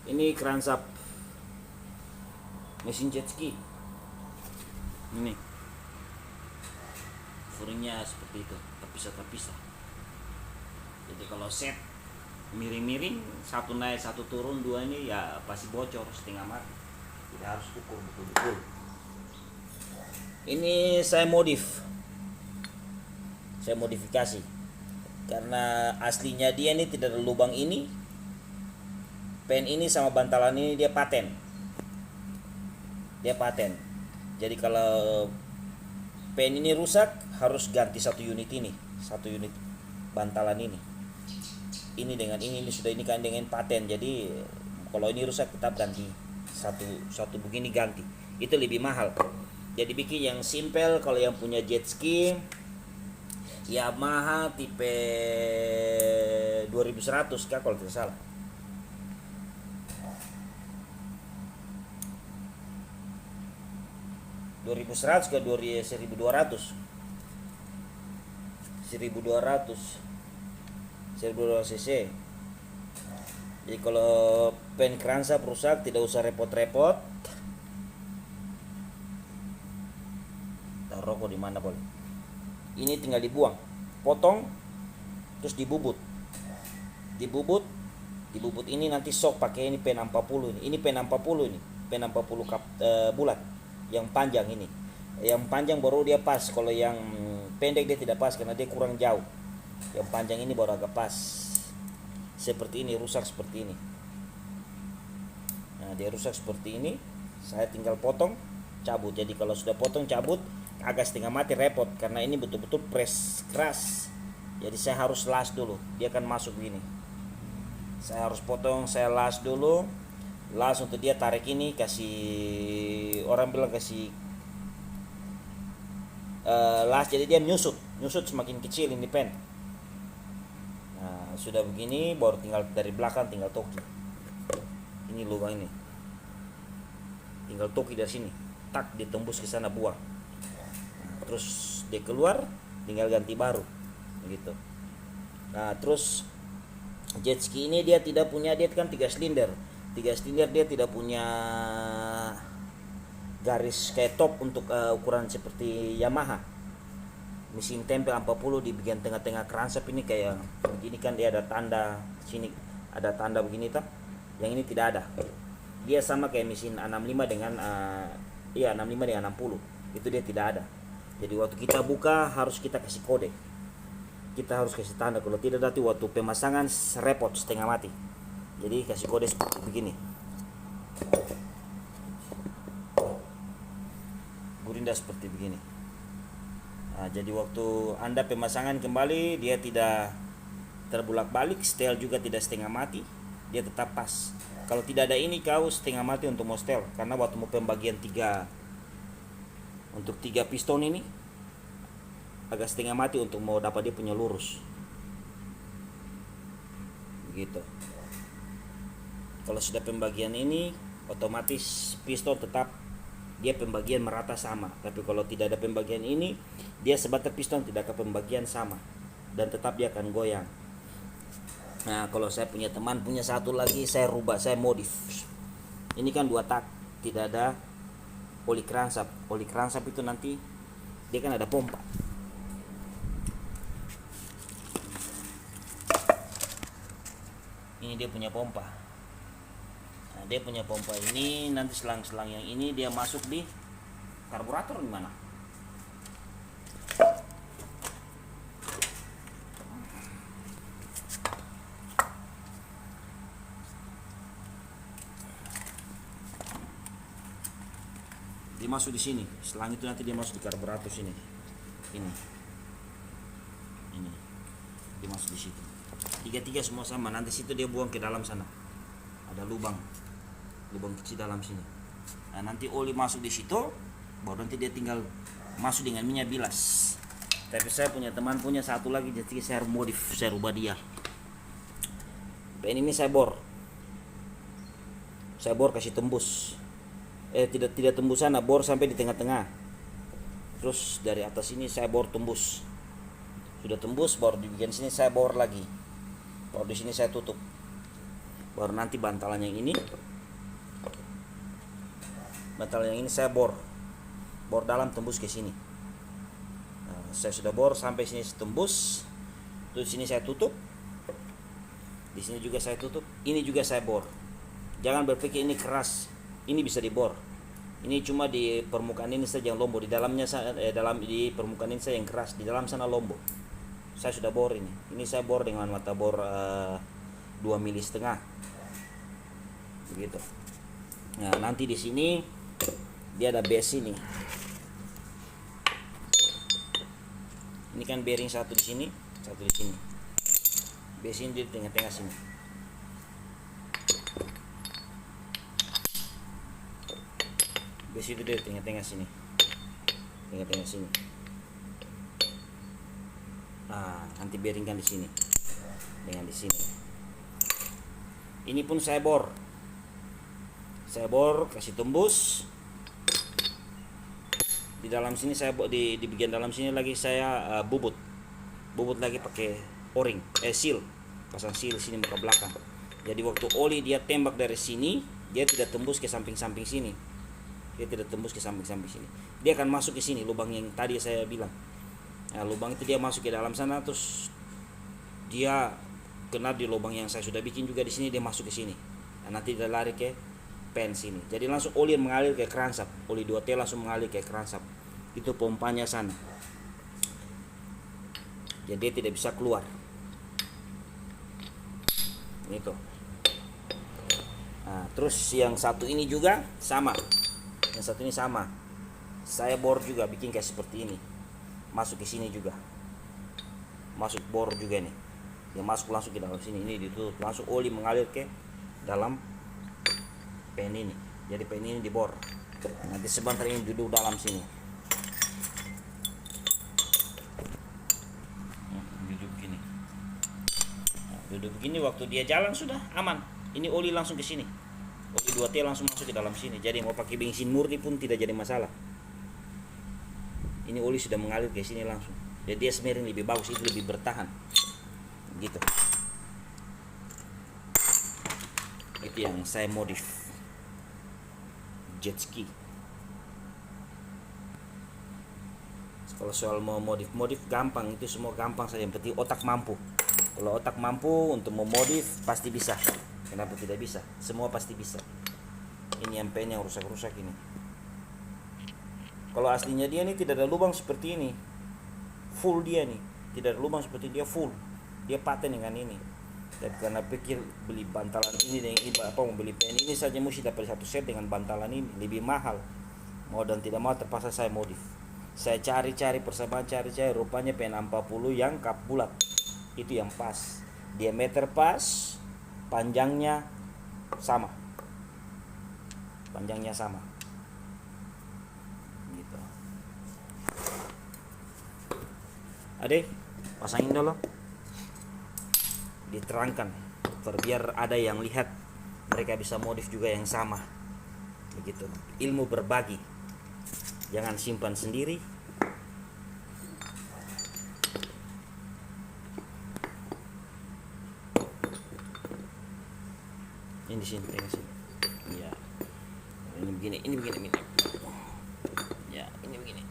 Ini crankshaft mesin jet ski. Ini furingnya seperti itu, terpisah-terpisah. Jadi kalau set miring-miring, satu naik satu turun, dua ini ya pasti bocor setengah mati. Tidak harus ukur betul-betul. Ini saya modifikasi karena aslinya dia ini tidak ada lubang ini. Pen ini sama bantalan ini dia paten. Jadi kalau pen ini rusak harus ganti satu unit bantalan ini. Ini dengan ini sudah ini kan dengan paten. Jadi kalau ini rusak tetap ganti satu begini ganti. Itu lebih mahal. Jadi bikin yang simple. Kalau yang punya jet ski Yamaha tipe 2100 kah kalau tidak salah. ke 1200 cc. Jadi kalau pen crankshaft rusak tidak usah repot-repot. Taruh rokok di mana boleh. Ini tinggal dibuang, potong, terus dibubut ini nanti sok pakai ini pen 40 ini. Ini pen 40 ini, pen 40 bulat. Yang panjang ini. Yang panjang baru dia pas. Kalau yang pendek dia tidak pas karena dia kurang jauh. Yang panjang ini baru agak pas. Seperti ini, rusak seperti ini. Nah, dia rusak seperti ini. Saya tinggal potong, cabut. Jadi kalau sudah potong cabut agak setengah mati repot karena ini betul-betul press keras. Jadi saya harus las dulu. Dia akan masuk begini. Saya harus potong, saya las dulu. Las untuk dia tarik ini, kasih orang bilang kasih las, jadi dia nyusut semakin kecil ini pen. Nah, sudah begini baru tinggal dari belakang tinggal toki. Ini lubang ini. Tinggal toki dari sini. Tak ditembus ke sana buang. Nah, terus dia keluar tinggal ganti baru. Begitu. Nah, terus jet ski ini dia tidak punya, dia kan 3 silinder dia tidak punya garis kayak top untuk ukuran seperti Yamaha. Mesin tempel 40 di bagian tengah-tengah crankshaft ini kayak begini kan, dia ada tanda sini, ada tanda begini tak. Yang ini tidak ada. Dia sama kayak mesin 65 dengan 65 dengan 60. Itu dia tidak ada. Jadi waktu kita buka harus kita kasih kode. Kita harus kasih tanda, kalau tidak nanti waktu pemasangan repot setengah mati. Jadi kasih kode seperti begini. Gurinda seperti begini. Nah, jadi waktu Anda pemasangan kembali dia tidak terbulak-balik, setel juga tidak setengah mati, dia tetap pas. Kalau tidak ada ini kau setengah mati untuk mau setel karena waktu mau pembagian 3 untuk 3 piston ini agak setengah mati untuk mau dapat dia punya lurus. Begitu. Kalau sudah pembagian ini otomatis piston tetap dia pembagian merata sama. Tapi kalau tidak ada pembagian ini, dia sebatas piston tidak ke pembagian sama dan tetap dia akan goyang. Nah, kalau saya punya teman punya satu lagi, saya rubah, saya modif. Ini kan 2 tak, tidak ada oli crankshaft. Oli crankshaft itu nanti dia kan ada pompa. Ini dia punya pompa. Nah, dia punya pompa ini nanti selang-selang yang ini dia masuk di karburator di mana? Dia masuk di sini. Selang itu nanti dia masuk di karburator sini. Ini. Dia masuk di situ. 3 semua sama. Nanti situ dia buang ke dalam sana. Ada lubang kecil dalam sini. Nah, nanti oli masuk di situ, baru nanti dia tinggal masuk dengan minyak bilas. Tapi saya punya teman punya satu lagi, jadi saya modif, saya rubah dia. Pen ini saya bor kasih tembus. Tidak tembus sana, bor sampai di tengah-tengah. Terus dari atas ini saya bor tembus. Sudah tembus, baru di bagian sini saya bor lagi. Baru di sini saya tutup. Baru nanti bantalan yang ini saya bor dalam tembus ke sini. Saya sudah bor sampai sini tembus, terus sini saya tutup, di sini juga saya tutup, ini juga saya bor. Jangan berpikir ini keras, ini bisa dibor. Ini cuma di permukaan ini saja yang lombo, di dalamnya di permukaan ini saja yang keras, di dalam sana lombo. Saya sudah bor ini. Ini saya bor dengan mata bor 2,5 mm. Begitu. Nah, nanti di sini dia ada base ini. Ini kan bearing satu di sini, satu di sini. Base ini di tengah-tengah sini. Base itu di tengah-tengah sini. Tengah-tengah sini. Nah, nanti bearing kan di sini. Dengan di sini. Ini pun saya bor. Saya bor, kasih tembus. Di dalam sini saya di bagian dalam sini lagi saya bubut lagi pakai o-ring, seal, pasang seal sini muka belakang. Jadi waktu oli dia tembak dari sini, dia tidak tembus ke samping-samping sini, dia akan masuk ke sini, lubang yang tadi saya bilang. Nah, lubang itu dia masuk ke dalam sana, terus dia kena di lubang yang saya sudah bikin juga di sini, dia masuk ke sini. Nah, nanti dia lari ke pen sini. Jadi langsung oli mengalir ke kransap, oli 2T langsung mengalir ke kransap. Itu pompanya sana. Jadi dia tidak bisa keluar. Itu. Nah, terus yang satu ini juga sama. Yang satu ini sama. Saya bor juga bikin kayak seperti ini. Masuk ke sini juga. Masuk bor juga nih. Yang masuk langsung ke dalam sini, ini ditutup. Langsung oli mengalir ke dalam pen ini. Jadi pen ini dibor. Nanti sebentar ini duduk dalam sini. Duduk gini. Nah, duduk begini, waktu dia jalan sudah aman. Ini oli langsung ke sini. Oli 2T langsung masuk ke dalam sini. Jadi mau pakai bensin murni pun tidak jadi masalah. Ini oli sudah mengalir ke sini langsung. Jadi dia smearing lebih bagus, itu lebih bertahan. Gitu. Itu yang saya modif. Jet ski. Kalau soal mau modif gampang, itu semua gampang saja, yang penting otak mampu. Kalau otak mampu untuk memodif pasti bisa. Kenapa tidak bisa? Semua pasti bisa. Ini yang pen yang rusak-rusak ini. Kalau aslinya dia ini tidak ada lubang seperti ini. Full dia nih, tidak ada lubang seperti dia full. Dia paten dengan ini. Dan karena pikir beli bantalan ini dengan mau beli pen ini saja mesti dapat satu set dengan bantalan ini, lebih mahal. Mau dan tidak mau terpaksa saya modif. Saya cari-cari persamaan, cari-cari, rupanya pen 40 yang kap bulat. Itu yang pas. Diameter pas, panjangnya sama. Panjangnya sama. Gitu. Adek, pasangin dulu. Diterangkan biar ada yang lihat, mereka bisa modif juga yang sama. Begitu. Ilmu berbagi, jangan simpan sendiri. Ini di sini, ya. Ini begini. Ya, ini begini.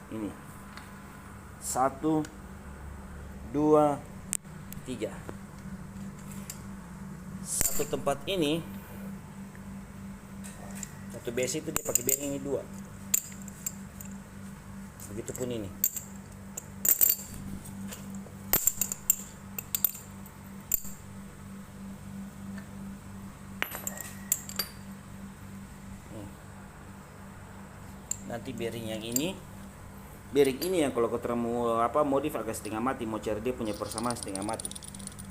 Ini 1, 2, 3. Satu tempat ini, satu base itu dia pakai bearing ini 2. Begitupun ini. Nanti bearing ini yang kalau ketemu modif agak setengah mati, mau cari dia punya persamaan setengah mati.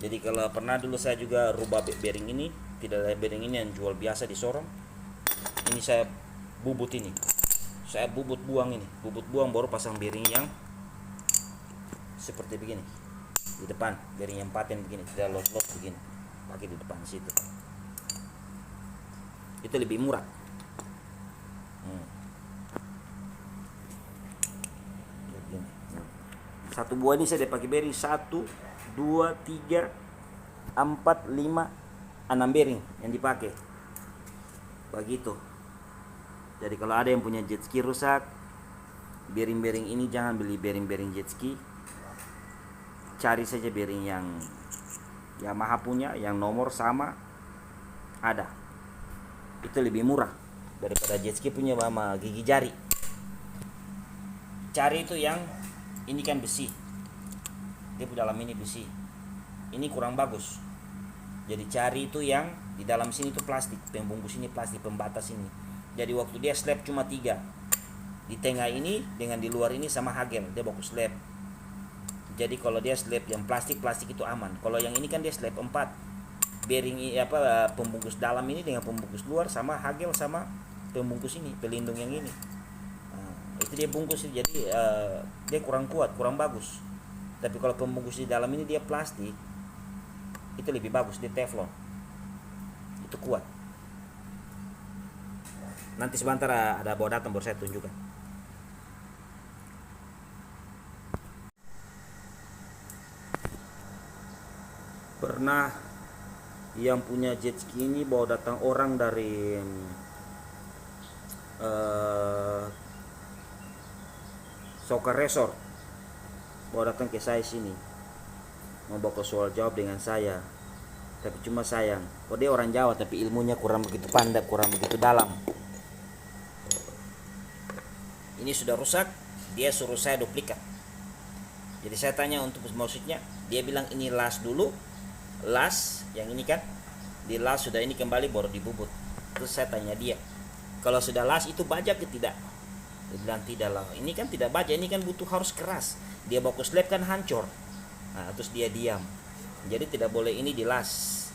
Jadi kalau pernah dulu saya juga rubah bearing ini, tidak ada bearing ini yang jual biasa di Sorong. Ini saya bubut ini. Saya bubut buang baru pasang bearing yang seperti begini. Di depan, bearing yang paten begini, tidak lot-lot begini. Pakai di depan situ. Itu lebih murah. Satu buah ini saya pakai bearing 1, 2, 3, 4, 5, 6 bearing yang dipakai. Begitu. Jadi kalau ada yang punya jet ski rusak, bearing-bearing ini jangan beli bearing-bearing jet ski. Cari saja bearing yang Yamaha punya, yang nomor sama ada. Itu lebih murah daripada jet ski punya sama gigi jari. Cari itu yang ini kan besi. Dia di dalam ini besi. Ini kurang bagus. Jadi cari itu yang di dalam sini itu plastik, pembungkus ini plastik, pembatas ini. Jadi waktu dia slap cuma 3. Di tengah ini dengan di luar ini sama hagel, dia bagus slap. Jadi kalau dia slap yang plastik itu aman. Kalau yang ini kan dia slap 4. Bearing pembungkus dalam ini dengan pembungkus luar sama hagel sama pembungkus ini, pelindung yang ini. Itu dia bungkus, jadi dia kurang kuat, kurang bagus. Tapi kalau pembungkus di dalam ini dia plastik, itu lebih bagus, dia teflon. Itu kuat. Nanti sebentar ada bawa datang baru saya tunjukkan. Pernah yang punya jet ski ini bawa datang orang dari Soccer Resort, bawa datang ke saya sini, mau bawa soal jawab dengan saya. Tapi cuma sayang, dia orang Jawa tapi ilmunya kurang begitu pandai, kurang begitu dalam. Ini sudah rusak, dia suruh saya duplikat. Jadi saya tanya untuk maksudnya, dia bilang ini las dulu, las yang ini kan, di las sudah ini kembali baru dibubut. Terus saya tanya dia, kalau sudah las itu baja ke tidak? Dia bilang tidak lah, ini kan tidak baja, ini kan butuh harus keras. Dia bawa ke slab kan hancur. Nah, terus dia diam. Jadi tidak boleh ini dilas.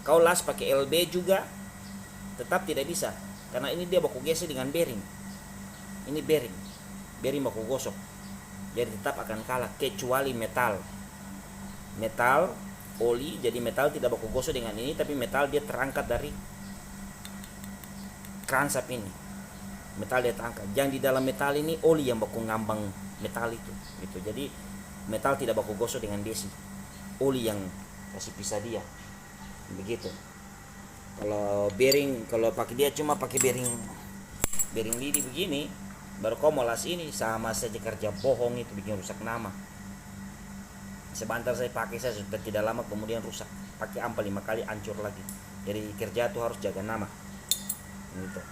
Kau las pakai LB juga tetap tidak bisa, karena ini dia baku gesek dengan bearing. Ini bearing baku gosok. Jadi tetap akan kalah kecuali metal. Metal, oli, jadi metal tidak baku gosok dengan ini, tapi metal dia terangkat dari kransap ini. Metal dia terangkat. Yang di dalam metal ini oli yang baku ngambang metal itu. Gitu. Jadi metal tidak baku gosok dengan besi. Oli yang kasih pisah dia. Begitu. Kalau bearing, kalau pakai dia cuma pakai bearing lidi begini, baru kau mau las ini sama saja kerja bohong, itu bikin rusak nama. Sebentar saya pakai, saya sudah tidak lama kemudian rusak. Pakai ampal 5 kali hancur lagi. Jadi kerja tuh harus jaga nama. Gitu.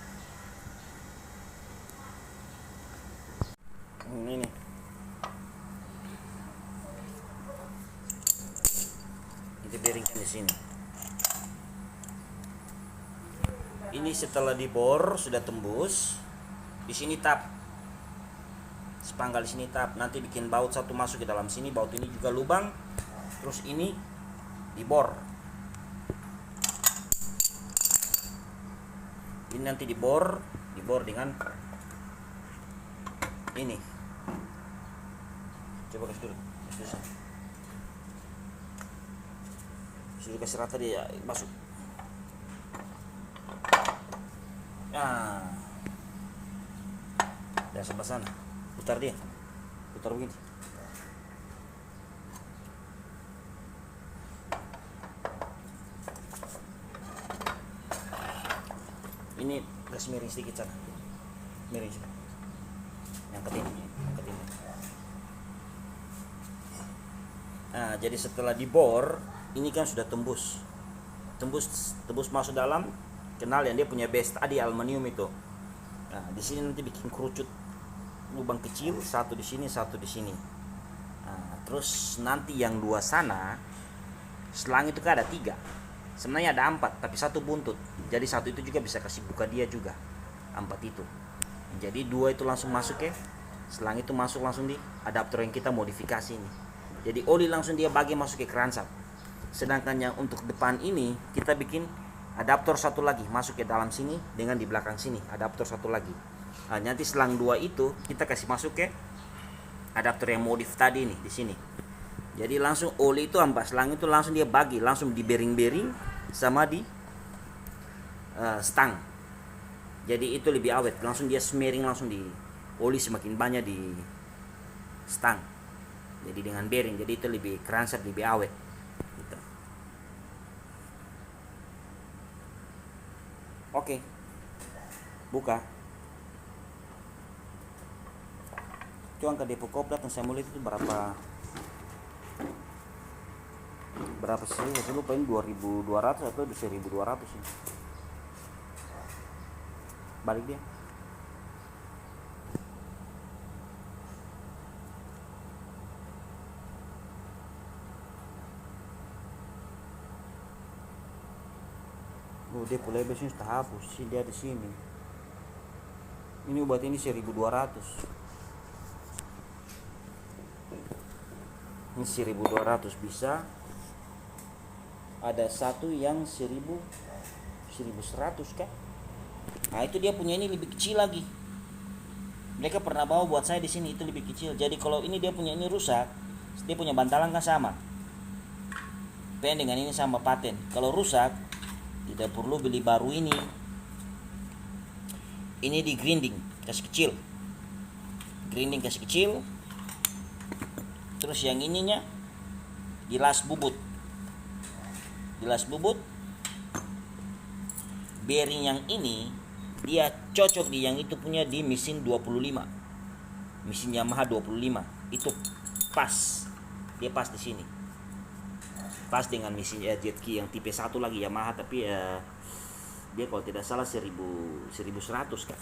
Ini itu bearing di sini. Ini setelah dibor sudah tembus, di sini tap, sepanggal di sini tap. Nanti bikin baut satu masuk ke dalam sini, baut ini juga lubang. Terus ini dibor. Ini nanti dibor dengan ini. Coba kasih dulu, sudah kasih rata dia masuk. Dah sebelah sana, putar dia, putar begini. Ini kasih miring sedikit sana, miring sana. Angkat ini. Nah, jadi setelah dibor, ini kan sudah tembus masuk dalam. Kenal yang dia punya base tadi aluminium itu. Nah, di sini nanti bikin kerucut lubang kecil, satu di sini, satu di sini. Nah, terus nanti yang 2 sana, selang itu kan ada 3. Sebenarnya ada 4, tapi 1 buntut. Jadi 1 itu juga bisa kasih buka dia juga. 4 itu. Jadi 2 itu langsung masuk ya. Selang itu masuk langsung di adaptor yang kita modifikasi ini. Jadi oli langsung dia bagi masuk ke kransap. Sedangkan yang untuk depan ini kita bikin adaptor satu lagi masuk ke dalam sini dengan di belakang sini adaptor satu lagi. Nah, nanti selang 2 itu kita kasih masuk ke adaptor yang modif tadi nih di sini. Jadi langsung oli itu selang itu langsung dia bagi langsung di bearing sama di stang. Jadi itu lebih awet, langsung dia smearing langsung di oli semakin banyak di stang. jadi dengan bearing, jadi itu lebih keransap, lebih awet gitu. Oke, buka. Cuan ke depo kopra yang saya mulai itu berapa sih? Saya lupa ini 2.200 atau 1.200 ini. Balik dia. Oh, dia mulai besok sudah hapus sih, dia di sini. Ini buat ini 1.200. Ini 1.200 bisa. Ada satu yang 1.100 kan? Nah, itu dia punya ini lebih kecil lagi. Mereka pernah bawa buat saya di sini, itu lebih kecil. Jadi kalau ini dia punya ini rusak, dia punya bantalan kan sama. Pen dengan ini sama paten. Kalau rusak, tidak perlu beli baru ini. Ini di grinding, kasih kecil. Grinding kasih kecil. Terus yang ininya dilas bubut. Dilas bubut. Bearing yang ini dia cocok di yang itu punya di mesin 25. Mesin Yamaha 25. Itu pas. Dia pas di sini. Pas dengan mesin jet ski yang tipe 1 lagi Yamaha, tapi dia kalau tidak salah 1100 kan.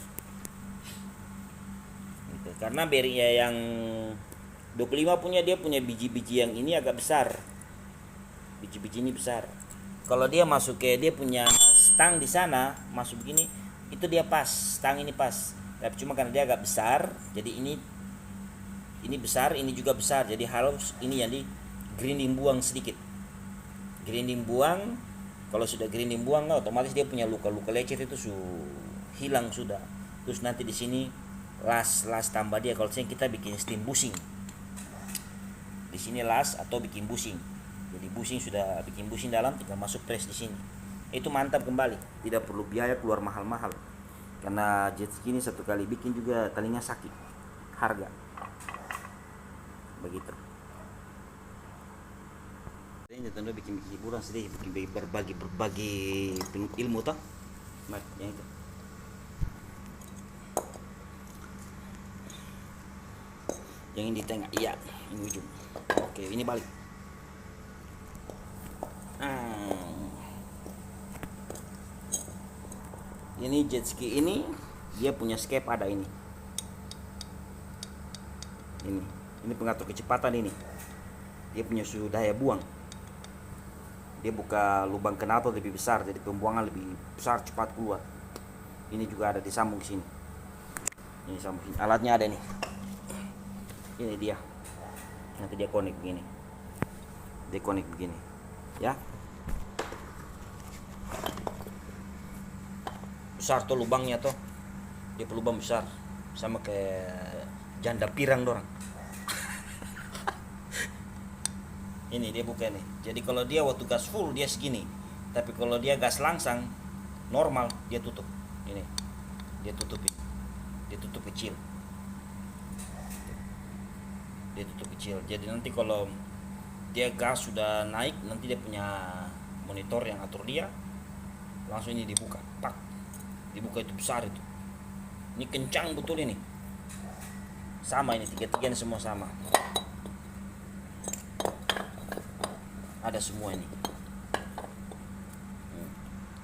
Gitu. Karena bearing yang 25 punya dia punya biji-biji yang ini agak besar. Biji-biji ini besar. Kalau dia masuk ke dia punya stang di sana, masuk begini, itu dia pas, stang ini pas. Tapi cuma karena dia agak besar, jadi ini besar, ini juga besar. Jadi harus ini yang di grinding buang sedikit. Grinding buang, kalau sudah grinding buang, otomatis dia punya luka-luka lecet itu hilang sudah. Terus nanti di sini las tambah dia. Kalau kita bikin steam bushing, di sini las atau bikin bushing. Jadi bushing sudah bikin bushing dalam, tinggal masuk press di sini. Itu mantap kembali, tidak perlu biaya keluar mahal-mahal. Karena jet ski ini satu kali bikin juga talinya sakit. Harga. Begitu. Ini tentu bikin hiburan sedikit, bikin berbagi ilmu toh. Yang itu. Yang ini di tengah, iya, ini ujung. Oke, ini balik. Ini jet ski ini dia punya scape ada ini. Ini pengatur kecepatan ini. Dia punya suhu daya buang. Dia buka lubang knalpot lebih besar, jadi pembuangan lebih besar, cepat keluar. Ini juga ada disambung sini. Ini sambung sini. Alatnya ada nih. Ini dia. Nanti dia connect begini. Dia connect begini. Ya. Besar tuh lubangnya tuh. Dia pelubang besar. Sama kayak janda pirang dorang. Ini dia buka nih. Jadi kalau dia waktu gas full dia segini. Tapi kalau dia gas langsang normal dia tutup. Ini. Dia tutupin. Dia tutup kecil. Dia tutup kecil. Jadi nanti kalau dia gas sudah naik, nanti dia punya monitor yang atur dia. Langsung ini dibuka. Pak. Dibuka itu besar itu. Ini kencang betul ini. Sama ini tiga-tiganya semua sama. Ada semua ini.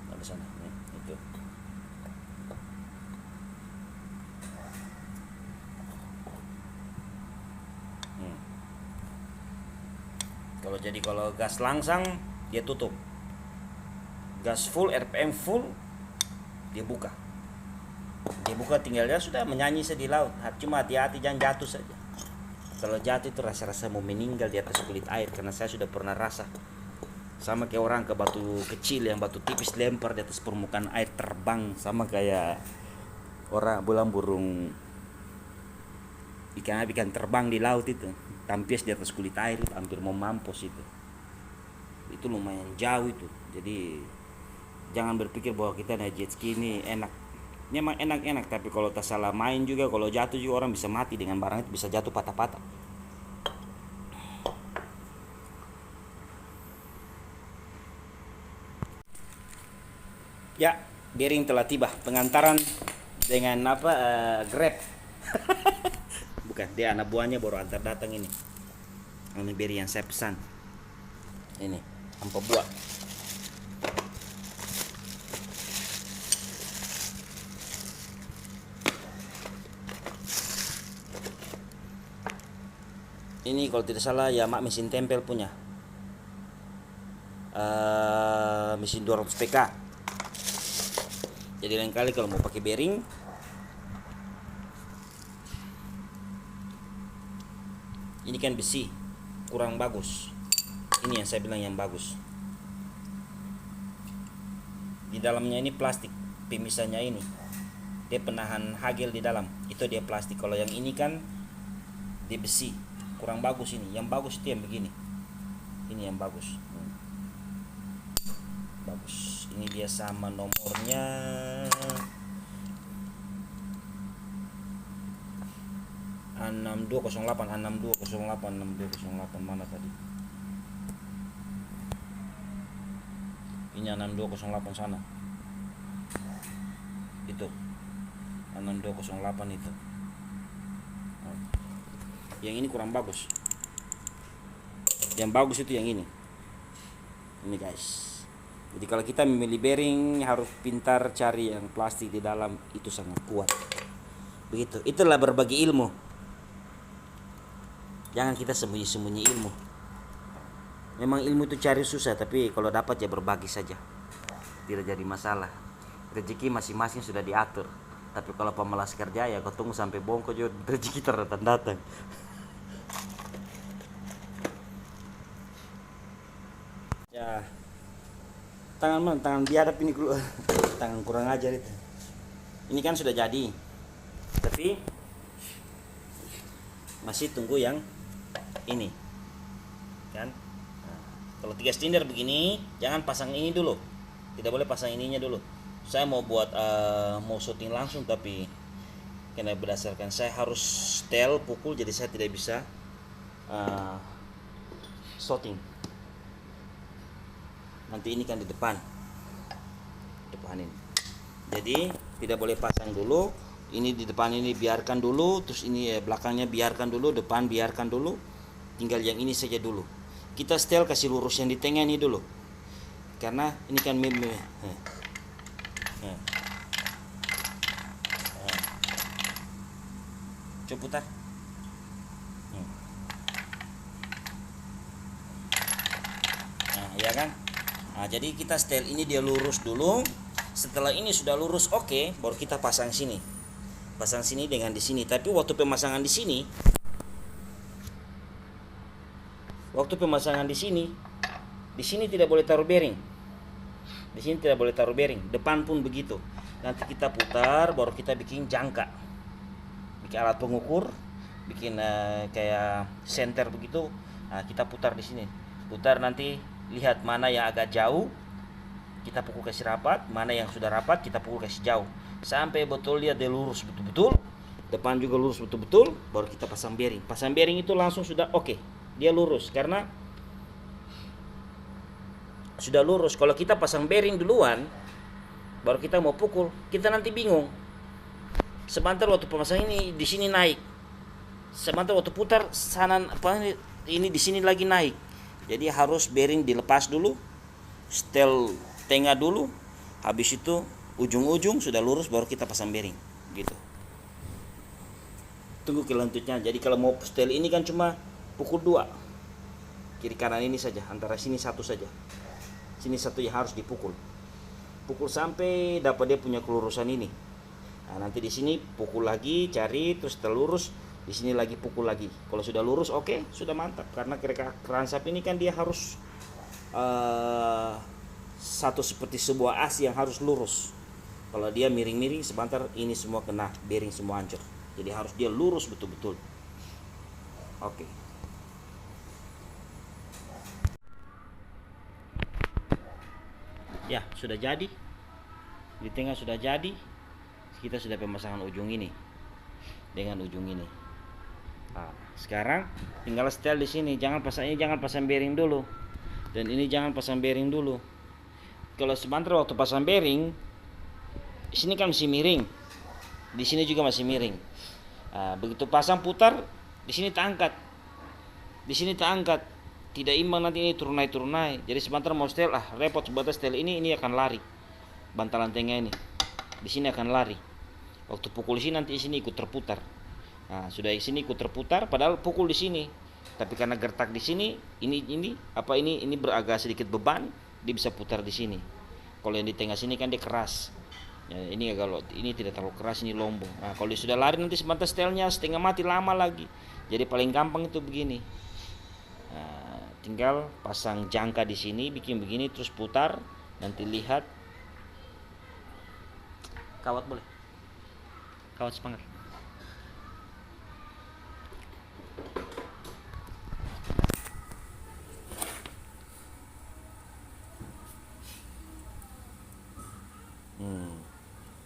Ada sana nih, itu. Kalau gas langsang dia tutup. Gas full, RPM full dia buka. Dia buka tinggalnya sudah menyanyi di laut. Cuma hati-hati jangan jatuh saja. Kalau jatuh itu rasa-rasa mau meninggal di atas kulit air, karena saya sudah pernah rasa. Sama kayak orang ke batu kecil yang batu tipis lempar di atas permukaan air terbang, sama kayak orang burung ikan terbang di laut itu, tampis di atas kulit air itu, hampir mau mampus itu. Itu lumayan jauh itu. Jadi jangan berpikir bahwa kita naik jet ski ini enak. Ini emang enak-enak, tapi kalau tak salah main juga, kalau jatuh juga orang bisa mati dengan barang itu, bisa jatuh patah-patah. Ya, bearing telah tiba. Pengantaran dengan apa? Grab. Bukan, dia anak buahnya baru antar datang ini. Ini bearing yang saya pesan. Ini, hampa buah. Ini kalau tidak salah Yamaha mesin tempel punya. Mesin 200 PK. Jadi lain kali kalau mau pakai bearing, ini kan besi kurang bagus. Ini yang saya bilang yang bagus. Di dalamnya ini plastik, pemisahnya ini dia penahan hagel di dalam, itu dia plastik. Kalau yang ini kan dia besi, kurang bagus ini. Yang bagus itu yang begini, ini yang bagus. Bagus. Ini dia sama nomornya. A6208 6208 mana tadi? Ini 6208 sana. Itu 6208 itu. Yang ini kurang bagus. Yang bagus itu yang ini. Ini guys. Jadi kalau kita memilih bearing harus pintar cari yang plastik di dalam, itu sangat kuat. Begitu. Itulah berbagi ilmu. Jangan kita sembunyi-sembunyi ilmu. Memang ilmu itu cari susah, tapi kalau dapat ya berbagi saja. Tidak jadi masalah. Rezeki masing-masing sudah diatur. Tapi kalau pemalas kerja ya kau tunggu sampai bongko juga rezeki datang-datang. Ya. Tangan biadab ini dulu. Tangan kurang ajar itu. Ini kan sudah jadi. Tapi masih tunggu yang ini. Kan? Nah, kalau 3 silinder begini, jangan pasang ini dulu. Tidak boleh pasang ininya dulu. Saya mau buat mau shooting langsung, tapi karena berdasarkan saya harus setel pukul, jadi saya tidak bisa shooting. Nanti ini kan di depan ini. Jadi tidak boleh pasang dulu. Ini di depan ini biarkan dulu, terus ini belakangnya biarkan dulu, depan biarkan dulu. Tinggal yang ini saja dulu. Kita setel kasih lurus yang di tengah ini dulu. Karena ini kan coba putar. Nah, ya kan? Nah, jadi kita setel ini dia lurus dulu. Setelah ini sudah lurus, oke, baru kita pasang sini. Pasang sini dengan di sini. Tapi waktu pemasangan di sini, di sini tidak boleh taruh bearing. Di sini tidak boleh taruh bearing. Depan pun begitu. Nanti kita putar, baru kita bikin jangka. Bikin alat pengukur, bikin kayak senter begitu. Nah, kita putar di sini. Putar nanti lihat mana yang agak jauh, kita pukul kasih rapat. Mana yang sudah rapat, kita pukul kasih jauh. Sampai betul dia lurus betul-betul. Depan juga lurus betul-betul, baru kita pasang bearing. Pasang bearing itu langsung sudah oke. Dia lurus karena sudah lurus. Kalau kita pasang bearing duluan, baru kita mau pukul, kita nanti bingung. Sebentar waktu pemasang ini di sini naik, sebentar waktu putar sana ini di sini lagi naik. Jadi harus bearing dilepas dulu, setel tengah dulu, habis itu ujung-ujung sudah lurus baru kita pasang bearing gitu. Tunggu kelanjutnya. Jadi kalau mau setel ini kan cuma pukul 2 kiri kanan ini saja, antara sini satu saja, sini satu yang harus dipukul sampai dapat dia punya kelurusan ini. Nah, nanti di sini pukul lagi, cari terus terlurus, di sini lagi pukul lagi. Kalau sudah lurus oke, sudah mantap. Karena keransap ini kan dia harus satu seperti sebuah as yang harus lurus. Kalau dia miring-miring sebentar ini semua kena bearing, semua hancur. Jadi harus dia lurus betul-betul. Oke. Ya, sudah jadi. Di tengah sudah jadi. Kita sudah pemasangan ujung ini dengan ujung ini. Nah, sekarang tinggal setel di sini. Jangan pasang bearing dulu. Dan ini jangan pasang bearing dulu. Kalau sebentar waktu pasang bearing, Di sini kan masih miring, di sini juga masih miring. Begitu pasang putar, di sini terangkat, di sini terangkat, tidak imbang, nanti ini turun naik. Jadi sebentar mau setel, repot sebatas setel ini akan lari. Bantalan tengah ini, di sini akan lari. Waktu pukul di sini nanti di sini ikut terputar. Sudah di sini ikut terputar, padahal pukul di sini. Tapi karena gertak di sini, ini beragak sedikit beban, dia bisa putar di sini. Kalau yang di tengah sini kan dia keras. Ya, ini kalau ini tidak terlalu keras, ini lombong. Kalau dia sudah lari nanti sebentar setelnya setengah mati, lama lagi. Jadi paling gampang itu begini. Tinggal pasang jangka di sini, bikin begini terus putar, nanti lihat. Kawat boleh? Kawat semangat.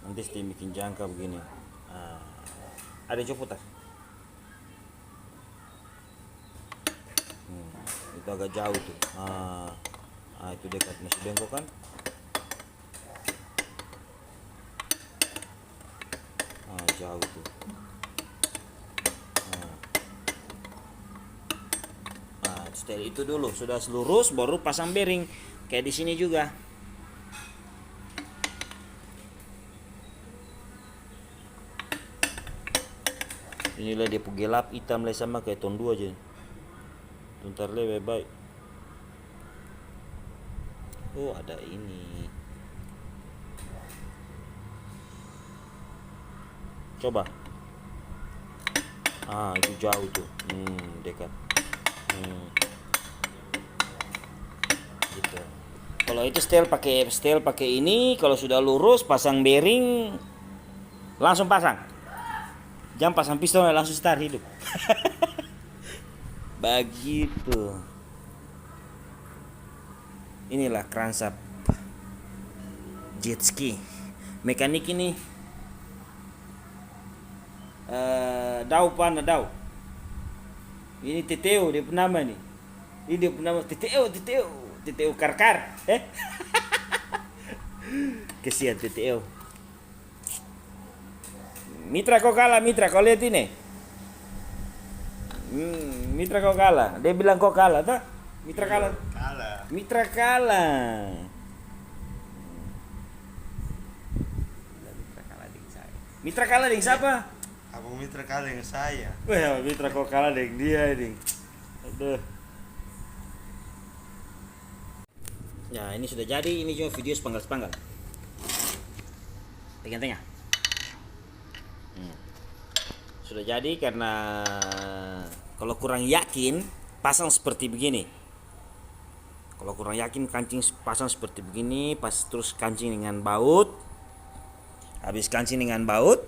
Nanti setelah bikin jangka begini, ada coba putar. Itu agak jauh tuh. Itu dekat, masih bengkok kan? Jauh tuh. Setelah itu dulu sudah lurus, baru pasang bearing. Kayak di sini juga. Inilah dia gelap hitam lah, sama kayak tahun 2 aja. Bentar lebih baik. Ada ini. Coba. Itu jauh tuh. Dekat. Gitu. Kalau itu setel pakai ini, kalau sudah lurus pasang bearing, langsung pasang. Jangan pasang piston langsung start hidup. Begitu. Inilah kransap jet ski. Mekanik ini Dau. Ini Teteo dia nama nih. Ini dia nama Teteo karkar. Kesian Teteo. Mitra kau kalah, kau lihat ini. Mitra kau kalah. Dia bilang kau kalah, tak? Mitra kalah. Mitra kalah. Mitra kalah dengan siapa? Abang Mitra kalah dengan saya. Mitra kau kalah dengan dia ini. Aduh. Ya, ini sudah jadi. Ini cuma video sepanggal. Tengah-tengah. Sudah jadi, karena kalau kurang yakin pasang seperti begini. Kalau kurang yakin kancing pasang seperti begini, terus kancing dengan baut. Habis kancing dengan baut,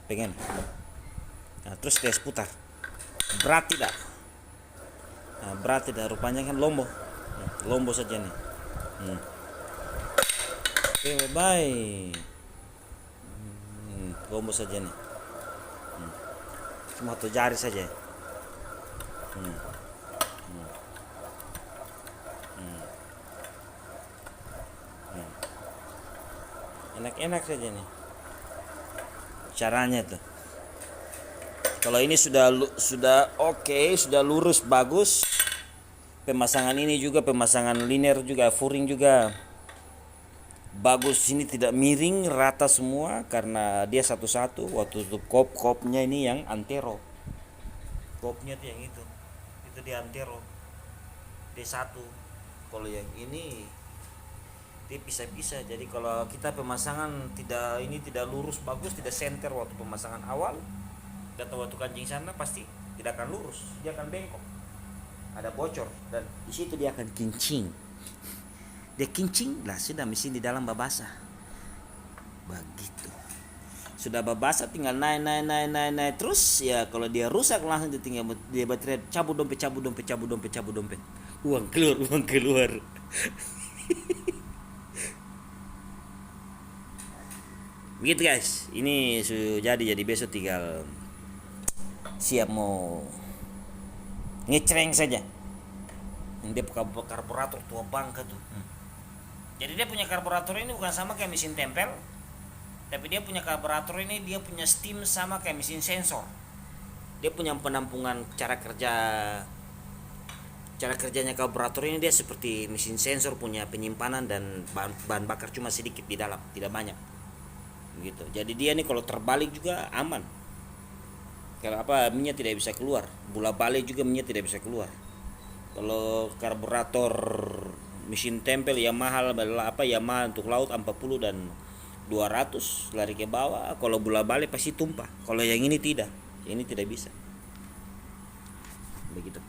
pengen. Terus tes putar. Berat tidak? Berat tidak, rupanya kan lombo. Lombo saja nih. Oke, bye. Lombo saja nih. Cuma 1 jari saja. Enak-enak saja nih caranya tuh. Kalau ini sudah oke, sudah lurus bagus. Pemasangan ini juga, pemasangan linear juga, furing juga bagus. Ini tidak miring, rata semua karena dia satu-satu. Waktu itu kopnya ini yang antero. Kopnya tuh yang itu dia antero. Dia satu. Kalau yang ini dia pisah-pisah. Jadi kalau kita pemasangan tidak lurus bagus, tidak center waktu pemasangan awal, dan waktu kancing sana pasti tidak akan lurus, dia akan bengkok. Ada bocor dan di situ dia akan kincing. Dia kincing lah, sudah mesin di dalam babasah. Begitu. Sudah babasah tinggal naik terus ya. Kalau dia rusak langsung tinggal dia baterai, cabut dompet. Uang keluar. Begitu guys. Ini sudah jadi besok tinggal siap mau ngecreng saja. Dia karburator tua bangka tuh. Jadi dia punya karburator ini bukan sama kayak mesin tempel. Tapi dia punya karburator ini dia punya steam sama kayak mesin sensor. Dia punya penampungan cara kerjanya karburator ini dia seperti mesin sensor, punya penyimpanan dan bahan bakar cuma sedikit di dalam, tidak banyak. Begitu. Jadi dia nih kalau terbalik juga aman. Kalau minyak tidak bisa keluar. Bola balik juga minyak tidak bisa keluar. Kalau karburator mesin tempel yang mahal Yamaha untuk laut 40 dan 200 lari ke bawah, kalau bola balik pasti tumpah. Kalau yang ini tidak. Yang ini tidak bisa. Begitu.